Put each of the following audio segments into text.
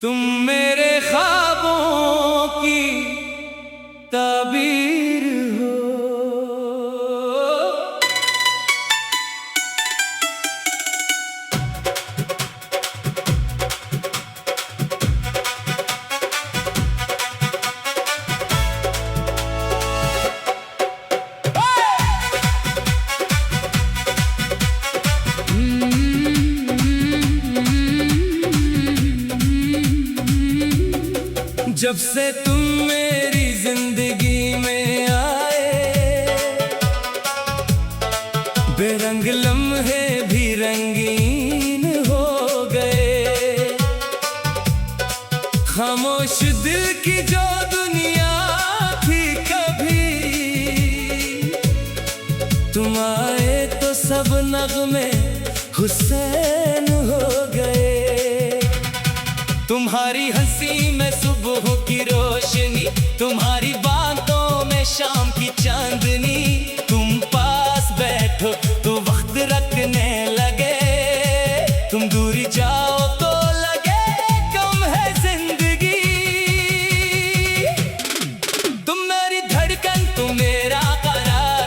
तुम मेरे ख्वाबों की ताबीर हो। जब से तुम मेरी जिंदगी में आए, बेरंग लम्हे भी रंगीन हो गए। खामोश दिल की जो दुनिया थी कभी, तुम आए तो सब नगमे हुसैन हो गए। तुम्हारी हंसी में सुबह की रोशनी, तुम्हारी बातों में शाम की चांदनी। तुम पास बैठो तो वक्त रखने लगे, तुम दूरी जाओ तो लगे कम है जिंदगी। तुम मेरी धड़कन, तुम मेरा करार,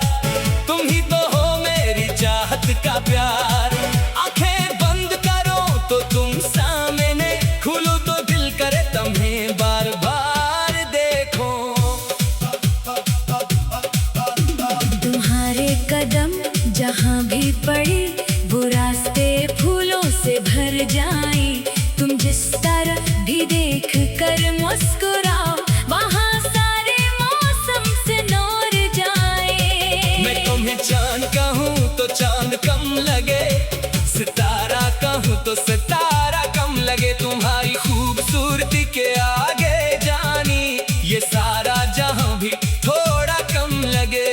तुम ही तो हो मेरी चाहत का प्यार। आंखें बंद करो तो तुम सामने, खुलो तो दिल करे तुम्हें बार बार देखो। तुम्हारे कदम जहाँ भी पड़े, वो रास्ते फूलों से भर जाए। तुम जिस तरफ भी देख कर मुस्कुराओ, वहाँ सारे मौसम से नूर जाए। मैं तुम्हें चांद कहूँ तो चांद कम लगे, सितारा कहूँ तो सितारा कम लगे। तुम्हारी खूबसूरती के आगे जानी, ये सारा जहां भी थोड़ा कम लगे।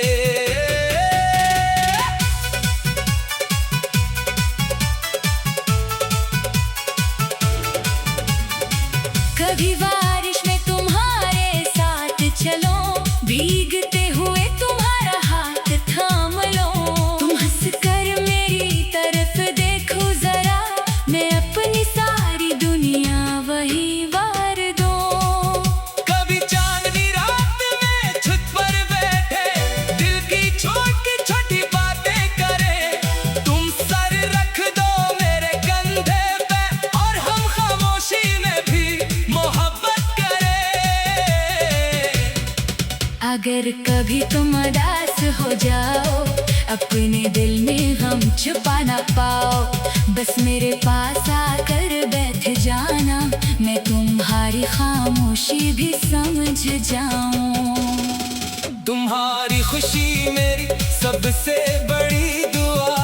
कभी बारिश में तुम्हारे साथ चलो, भीगते हुए तुम्हारा हाथ थाम लो। तुम हंस कर मेरी तरफ देखो जरा, मैं अपनी सारी दुनिया वही वार दूं। कभी चांदनी रात में छत पर बैठे, दिल की छोटी छोटी बातें करें। तुम सर रख दो मेरे कंधे पे, और हम खामोशी में भी मोहब्बत करें। अगर कभी तुम उदास हो जाओ, अपने दिल में गम छुपा ना पाओ, बस मेरे पास आकर बैठ जाना, मैं तुम्हारी खामोशी भी समझ जाऊं। तुम्हारी खुशी मेरी सबसे बड़ी दुआ,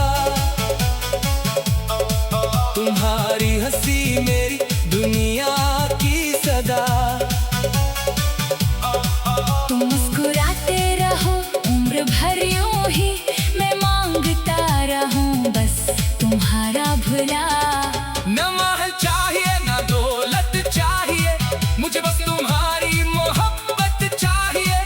तुम्हारी हंसी मेरी दुनिया की सदा। तुम मुस्कुराते रहो उम्र भर यूं ही, मैं मांगता रहूं बस तुम्हारा भुला। न महल चाहिए न दौलत चाहिए, मुझे बस तुम्हारी मोहब्बत चाहिए।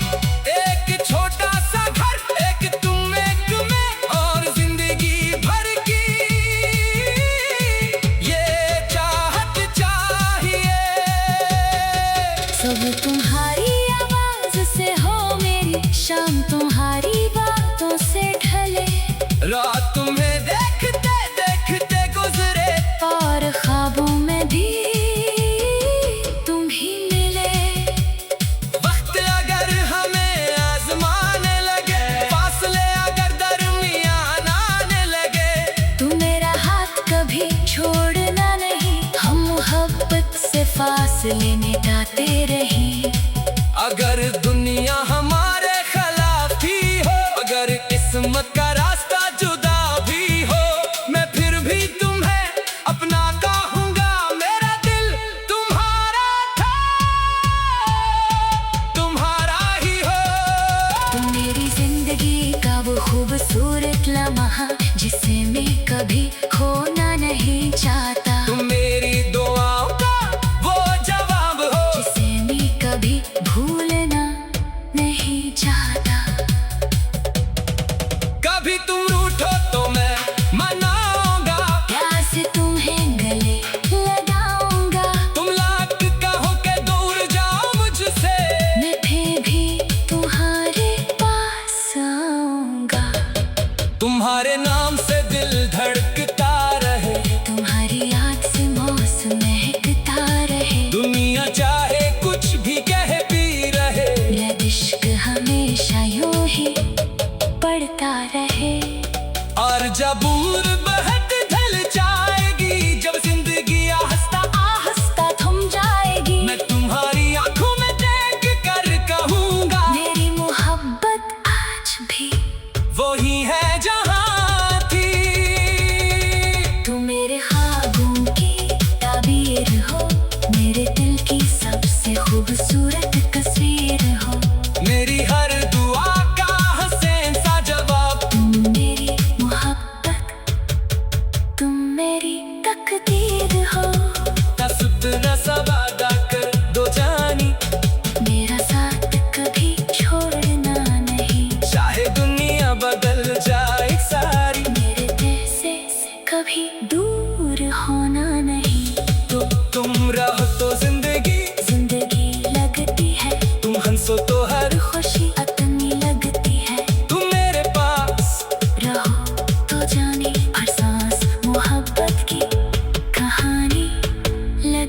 एक छोटा सा घर, एक तुम एक मैं, और जिंदगी भर की ये चाहत चाहिए। सब तुम्हारी आवाज से हो मेरी, शाम तुम्हारी बातों से ढले। रात तुम्हें देखते देखते गुजरे, और ख्वाबों में भी तुम ही मिले। वक्त अगर हमें आजमाने लगे, फासले अगर दरमियान आने लगे। तू मेरा हाथ कभी छोड़ना नहीं, हम मोहब्बत से फासले मिटाते रहें। अगर दुनिया हमारे खिलाफ ही हो, अगर किस्मत का रास्ता जुदा भी हो, मैं फिर भी तुम्हें अपना कहूँगा। मेरा दिल तुम्हारा था, तुम्हारा ही हो। तुम मेरी जिंदगी का वो खूबसूरत लम्हा, जिसे मैं कभी खोना नहीं चाहता। तुम मेरी दुआओं का वो जवाब हो, जिसे मैं कभी भूलना नहीं चाहता। कभी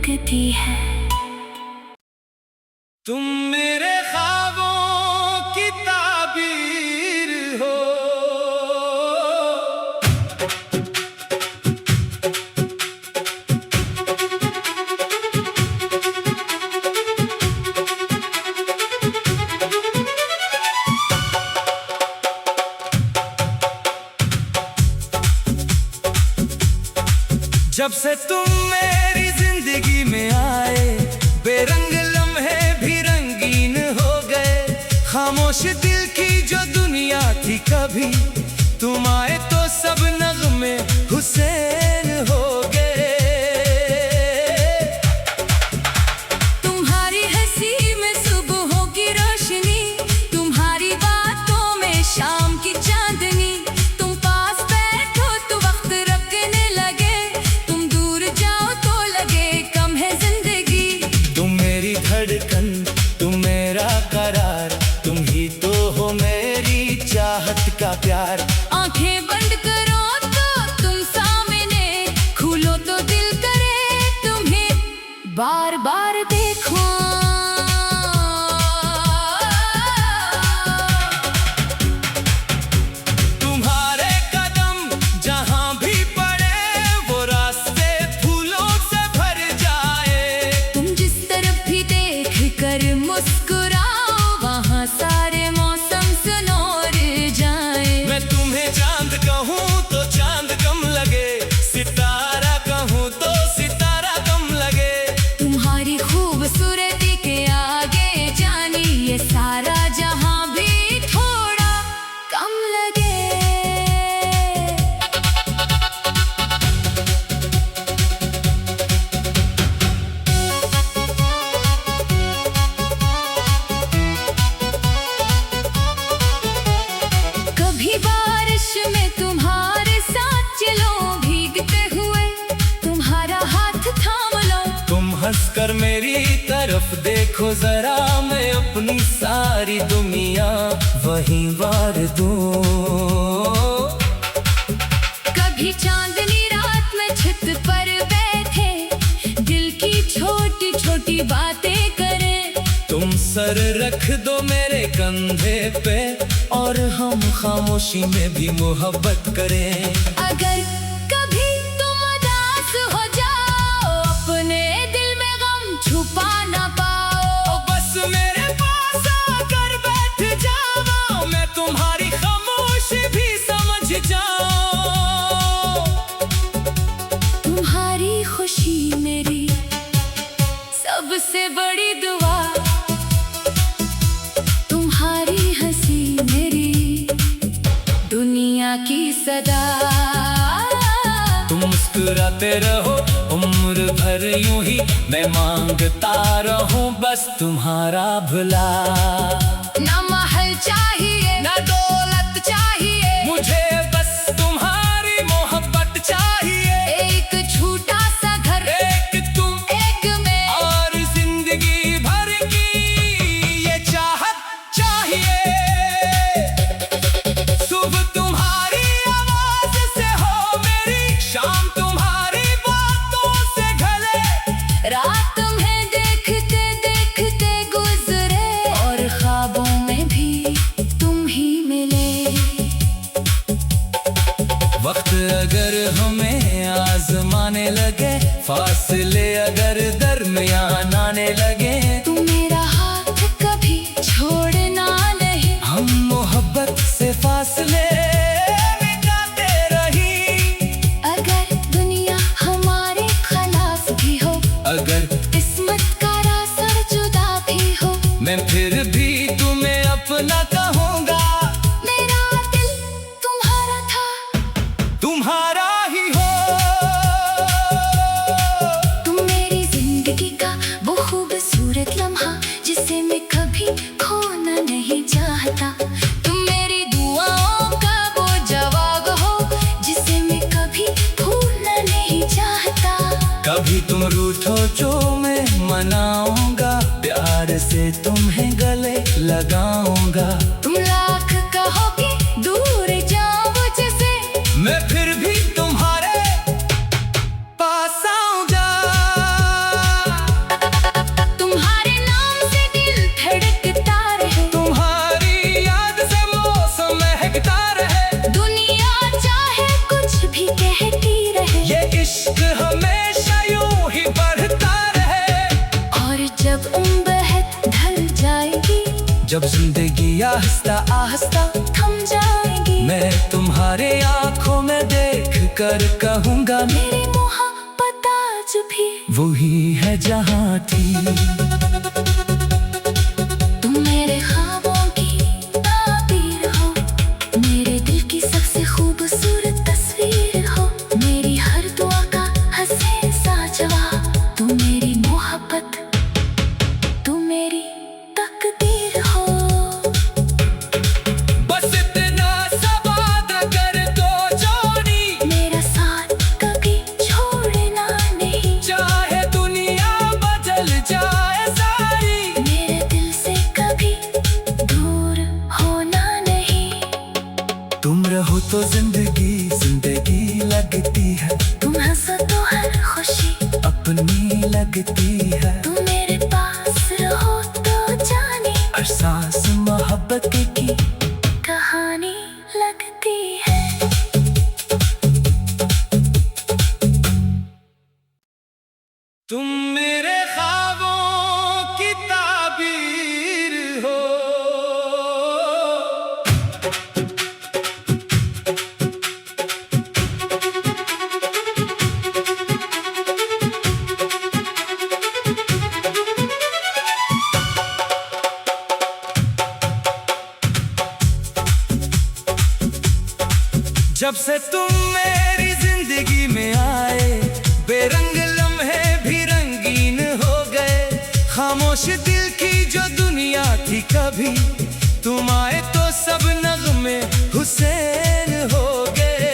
लगती है। तुम मेरे ख्वाबों की ताबीर हो, जब से तुम मेरी जिंदगी में आए, बेरंग लम्हे भी रंगीन हो गए। खामोश दिल की जो दुनिया थी कभी, तुम आए तो सब नगमे हुसैन हो गए। तुम्हारी हंसी में सुबहों की रोशनी, तुम्हारी बातों में शाम की चांदनी। तुम पास बैठो तो वक्त रखने लगे, तुम दूर जाओ तो लगे कम है जिंदगी। तुम मेरी धड़कन, तुम मेरा करार, तुम ही तो हो मेरी चाहत का प्यार। आंखें बंद करो तो तुम सामने, खोलो तो दिल करे तुम्हें बार बार देखो। तुम्हारे कदम जहां भी पड़े, वो रास्ते फूलों से भर जाए। तुम जिस तरफ भी देख कर मुस्कुराओ, वहाँ सारे मौसम सुनौर जाए। मैं तुम्हें चांद कहूँ तो चांद कम लगे, सितारा कहूँ तो सितारा कम लगे। तुम्हारी खूबसूरती के आगे जानी, ये सारा जहां भी थोड़ा कम लगे। कभी बारिश में तुम्हारे साथ चलो, भीगते हुए तुम्हारा हाथ थाम लो। तुम हंसकर मेरी तरफ देखो जरा, मैं अपनी सारी दुनिया वहीं वार दूं। कभी चांदनी रात में छत पर बैठे, दिल की छोटी छोटी बातें करें। तुम सर रख दो मेरे कंधे पे, और हम खामोशी में भी मोहब्बत करें। अगर कभी तुम उदास हो जाओ, अपने दिल में गम छुपा ना पाओ। बस मेरे पास आकर बैठ जाओ, मैं तुम्हारी खामोशी भी समझ जाऊं। तुम्हारी खुशी मेरी सबसे बड़ी दुआ, तुम्हारी हंसी मेरी दुनिया की सदा। तुम मुस्कुराते रहो उम्र भर यूं ही, मैं मांगता रहूं बस तुम्हारा भला। ना महल चाहिए ना दौलत चाहिए, मुझे बस तुम्हारी मोहब्बत चाहिए। एक छोटा सा घर, एक तुम एक मैं, और जिंदगी भर की ये चाहत चाहिए। सुबह तुम्हारी आवाज से हो मेरी, शाम तुम्हारी बातों से ढले। रात में देखते देखते गुजरे, और ख्वाबों में भी तुम ही मिले। वक्त अगर हमें आजमाने लगे, फासले अगर दरमियान आने लगे, तुम मेरा हाथ कभी छोड़ना नहीं। हम मोहब्बत से फासले मिटाते रही। अगर दुनिया हमारे खिलाफ भी हो, अगर किस्मत का रास्ता जुदा भी हो, मैं फिर भी तुम्हें अपना कहूँगा। मेरा दिल तुम्हारा था, तुम्हारा ही हो। तुम मेरी जिंदगी का वो खूबसूरत लम्हा, जिसे मैं कभी खोना नहीं चाहता। तुम मेरी दुआओं का वो जवाब हो, जिसे मैं कभी भूलना नहीं चाहता। कभी तुम रूठो जो मैं मनाऊंगा, प्यार से तुम्हें गले लगाऊंगा। तुम लाख कहोगे दूर जाओ मुझसे, मैं फिर भी तुम्हारे पास आऊंगा। जब जिंदगी आहिस्ता आहिस्ता थम जाएगी, मैं तुम्हारे आंखों में देख कर कहूँगा मेरी मोहब्बत आज भी वही है जहाँ थी। तुम मेरे ख्वाबों की ताबीर हो, मेरे दिल की सबसे खूबसूरत तस्वीर हो, मेरी हर दुआ का हसीन सा जवाब। तुम मेरी मोहब्बत, तुम मेरी तकदीर हो। बस इतना सा वादा कर दो जोनी, मेरा साथ कभी छोड़ना नहीं, चाहे दुनिया बदल जाए सारी, मेरे दिल से कभी दूर होना नहीं। तुम रहो तो जिंदगी जिंदगी लगती है, तुम हंसो तो हर खुशी अपनी लगती है। तुम मेरे पास रहो तो जाने एहसास मोहब्बत की कहानी लगती है। तुम मेरे ख्वाबों की ताबीर हो। जब से तुम मेरी जिंदगी में आए, बेरंग लम्हे भी रंगीन हो गए। खामोश दिल की जो दुनिया थी कभी, तुम आए तो सब नगमे हुसैन हो गए।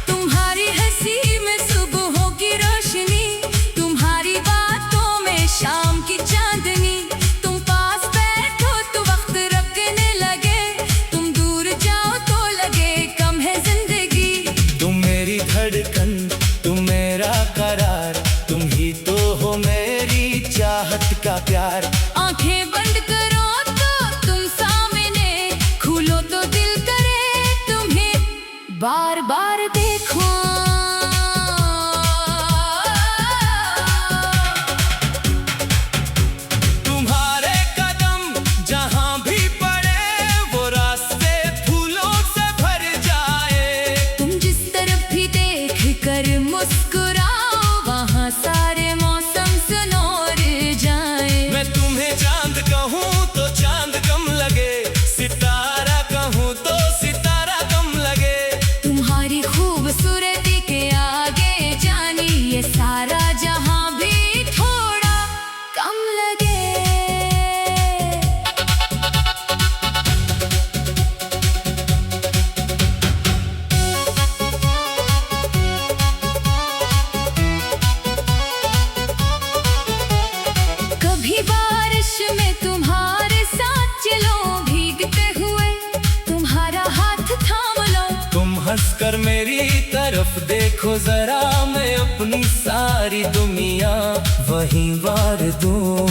तुम्हारी हंसी में सुबहों की रोशनी, तुम्हारी बातों में शाम की चांदनी। तुम पास बैठो तो वक्त रखने लगे, तुम दूर जाओ तो लगे कम है जिंदगी। तुम मेरी धड़कन, तुम मेरा करार, तुम ही तो हो मेरी चाहत का प्यार। आंखें बंद करो तो तुम सामने, खोलो तो दिल करे तुम्हें बार बार देखो। तुम्हारे कदम जहाँ भी पड़े, वो रास्ते फूलों से भर जाए। तुम जिस तरफ भी देख कर मुस्कुराओ, वहाँ सारे मौसम सुनौर जाए। मैं तुम्हें चांद कहूँ तो चांद कम लगे, सितारा कहूँ तो सितारा कम लगे। तुम्हारी खूबसूरती के आगे जानी, ये सारा जहां भी थोड़ा कम लगे। कभी बारिश में तुम्हारे साथ चलो, भीगते हुए तुम्हारा हाथ थाम लो। तुम हंसकर मेरी तरफ देखो जरा, मैं अपनी सारी दुनिया वहीं वार दूं।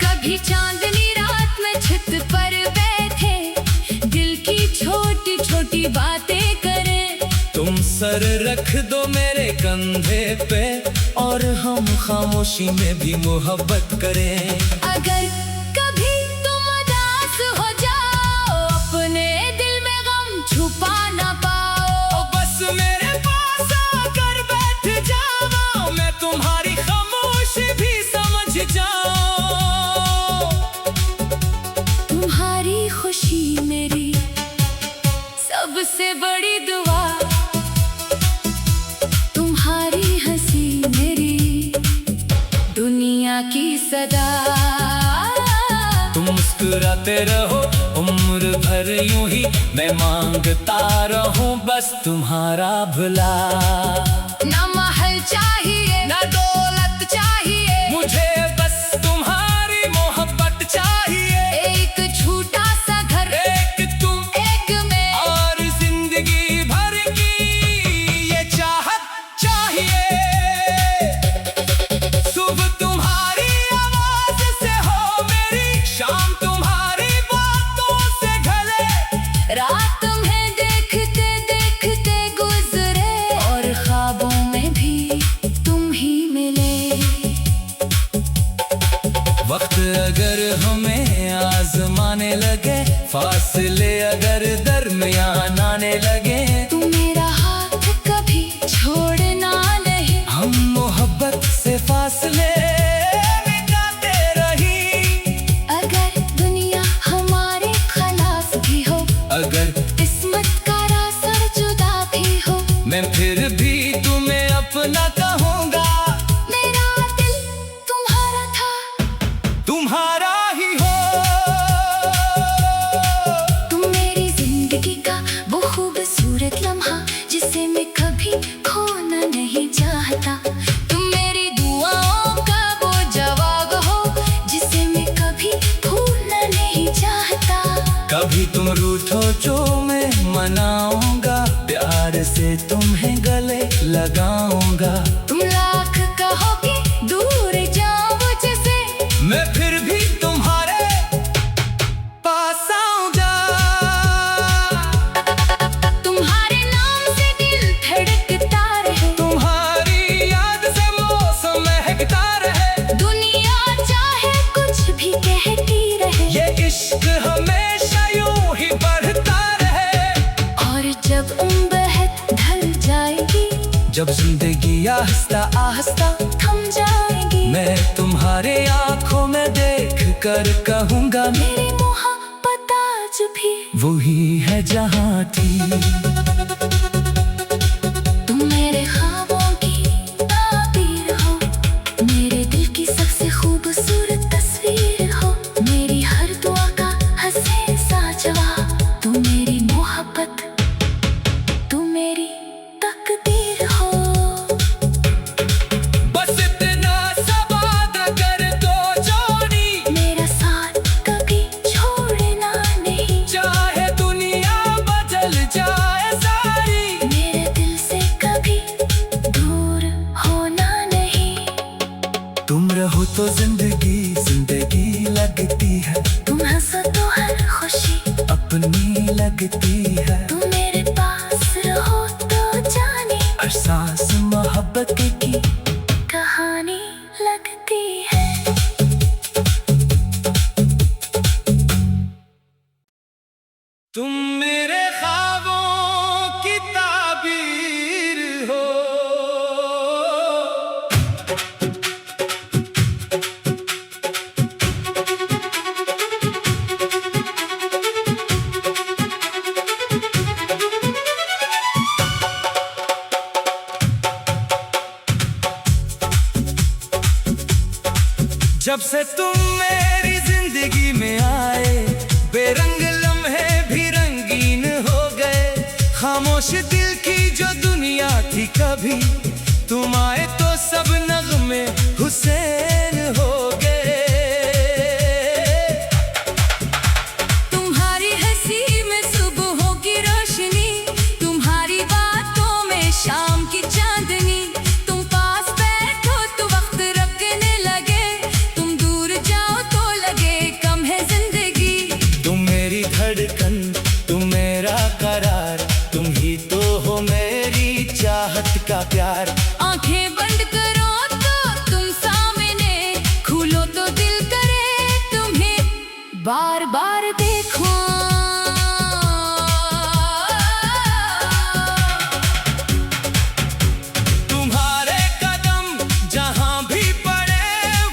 कभी चांदनी रात में छत पर बैठे, दिल की छोटी छोटी बातें करें। तुम सर रख दो मेरे कंधे पे, और हम खामोशी में भी मोहब्बत करें। अगर कभी तुम उदास हो जाओ, अपने दिल में गम छुपा ना पाओ। बस मेरे पास आकर बैठ जाओ, मैं तुम्हारी खामोशी भी समझ जाऊं। तुम्हारी खुशी मेरी सबसे बड़ी दुआ, तुम्हारी हंसी मेरी दुनिया की सदा। तुम मुस्कुराते रहो उम्र भर यूं ही, मैं मांगता रहूं बस तुम्हारा भला। ना महल चाहिए ना दौलत चाहिए, मुझे बस तुम्हारी मोहब्बत चाहिए। एक छोटा सा घर, एक तुम एक मैं, और जिंदगी भर की ये चाहत चाहिए। सुबह तुम्हारी आवाज से हो मेरी, शाम तुम्हारी बातों से ढले। रात तुम्हें देखते देखते गुजरे, और ख्वाबों फासले अगर दरमियान आने लगे, तू मेरा हाथ कभी छोड़ना नहीं। हम मोहब्बत से फासले मिटाते रही। अगर दुनिया हमारे खिलाफ भी हो, अगर किस्मत का रास्ता जुदा भी हो, मैं फिर भी तुम्हें अपना कहूँगा। मेरा दिल तुम्हारा था, तुम्हारा ही हो। तुम मेरी जिंदगी का वो खूबसूरत लम्हा जिसे मैं कभी खोना नहीं चाहता। तुम मेरी दुआओं का वो जवाब हो जिसे मैं कभी भूलना नहीं चाहता। कभी तुम रूठो जो मैं मनाऊंगा, प्यार से तुम्हें गले लगाऊंगा। तुम लाख कहोगे दूर जाओ मुझसे, मैं फिर भी तुम्हारे पास आऊंगा। तुम्हारे नाम से दिल धड़कता रहे, तुम्हारी याद से मौसम महकता रहे। दुनिया चाहे कुछ भी कहती रहे, ये इश्क हमेशा यूं ही बढ़ता रहे। और जब बेहद ढल जाएगी, जब जिंदगी आहिस्ता आहिस्ता थम जाएगी, मैं तुम्हारे आंखों में देख कर कहूँगा, मेरी मोहब्बत आज भी वही है जहाँ थी। तुम मेरे ख्वाबों की ताबीर हो, मेरे दिल की सबसे खूबसूरत तस्वीर हो, मेरी हर दुआ का हसीन सा जवाब। तुम मेरी मोहब्बत, तुम मेरी तकदीर हो। बस इतना सा वादा कर दो जोनी, मेरा साथ कभी छोड़ना नहीं। चाहे दुनिया बदल जाए सारी, मेरे दिल से कभी दूर होना नहीं। तुम रहो तो जिंदगी जिंदगी लगती है, तुम हंसो तो हर खुशी अपनी लगती है। तुम मेरे पास रहो तो जाने एहसास मोहब्बत की कहानी लगती है। तुम मेरे ख्वाबों की ताबीर हो। जब से तुम मेरी जिंदगी में आए, बेरंग लम्हे भी रंगीन हो गए। खामोश दिल की जो दुनिया थी कभी, तुम आए तो सब नगमे हुसैन हो गए। तुम्हारी हंसी में सुबहों की रोशनी, तुम्हारी बातों में शाम की चांदनी। तुम पास बैठो तो वक्त रखने लगे, तुम दूर जाओ तो लगे कम है जिंदगी। तुम मेरी धड़कन, तुम मेरा करार, तुम ही तो हो मेरी चाहत का प्यार। आंखें बंद करो तो तुम सामने, खोलो तो दिल करे तुम्हें बार बार देखो। तुम्हारे कदम जहाँ भी पड़े,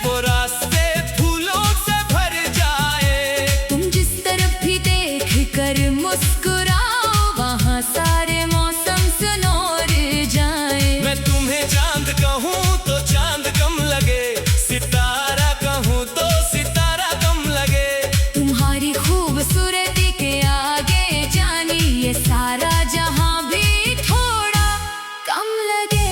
वो रास्ते फूलों से भर जाए। तुम जिस तरफ भी देख कर मुस्कुराओ, वहाँ सारे मौसम सुनौर जाए। मैं तुम्हें चांद कहूँ तो चांद कम लगे, सितारा कहूँ तो सितारा कम लगे। तुम्हारी खूबसूरती के आगे जानी, ये सारा जहां भी थोड़ा कम लगे।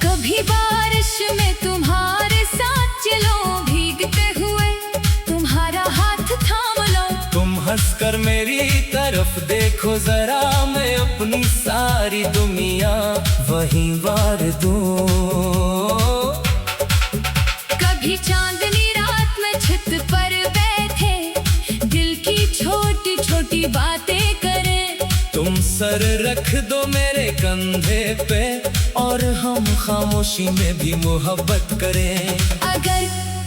कभी बारिश में तुम्हारे साथ चलो, भीगते हुए तुम्हारा हाथ थाम लो। तुम हंसकर मेरी तरफ देखो जरा, मैं अपनी सारी दुनिया वहीं वार दूं। कभी चांदनी रात में छत पर बैठे, दिल की छोटी छोटी बातें करें। सर रख दो मेरे कंधे पे और हम खामोशी में भी मोहब्बत करें। अगर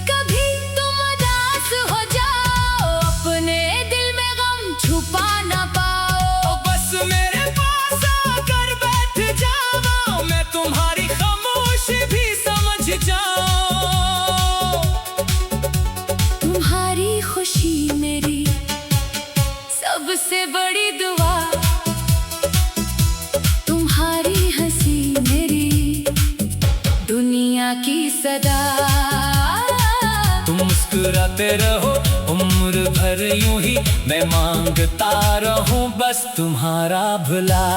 कभी तुम उदास हो जाओ, अपने दिल में गम छुपा ना पाओ, बस मेरे पास आकर बैठ जाओ, मैं तुम्हारी खामोशी भी समझ जाऊं। तुम्हारी खुशी मेरी सबसे बड़ी दुआ, तुम्हारी हंसी मेरी दुनिया की सदा। तुम मुस्कुराते रहो उम्र भर यूं ही, मैं मांगता रहूं बस तुम्हारा भला।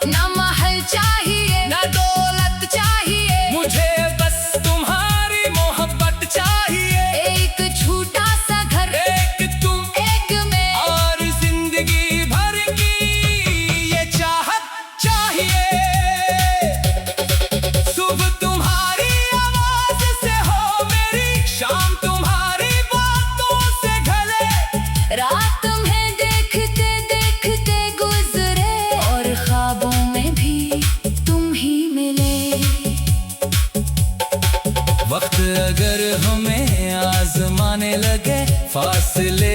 ना महल चाहिए ना दौलत चाहिए, मुझे बस तुम्हारी मोहब्बत चाहिए। एक छोटा सा घर, एक तुम एक मैं, और जिंदगी भर की ये चाहत चाहिए। सुबह तुम्हारी आवाज से हो मेरी, शाम तुम्हारी बातों से ढले, रात में देखते देखते गुजरे और ख्वाबों में भी तुम ही मिले। वक्त अगर हमें आजमाने लगे, फासले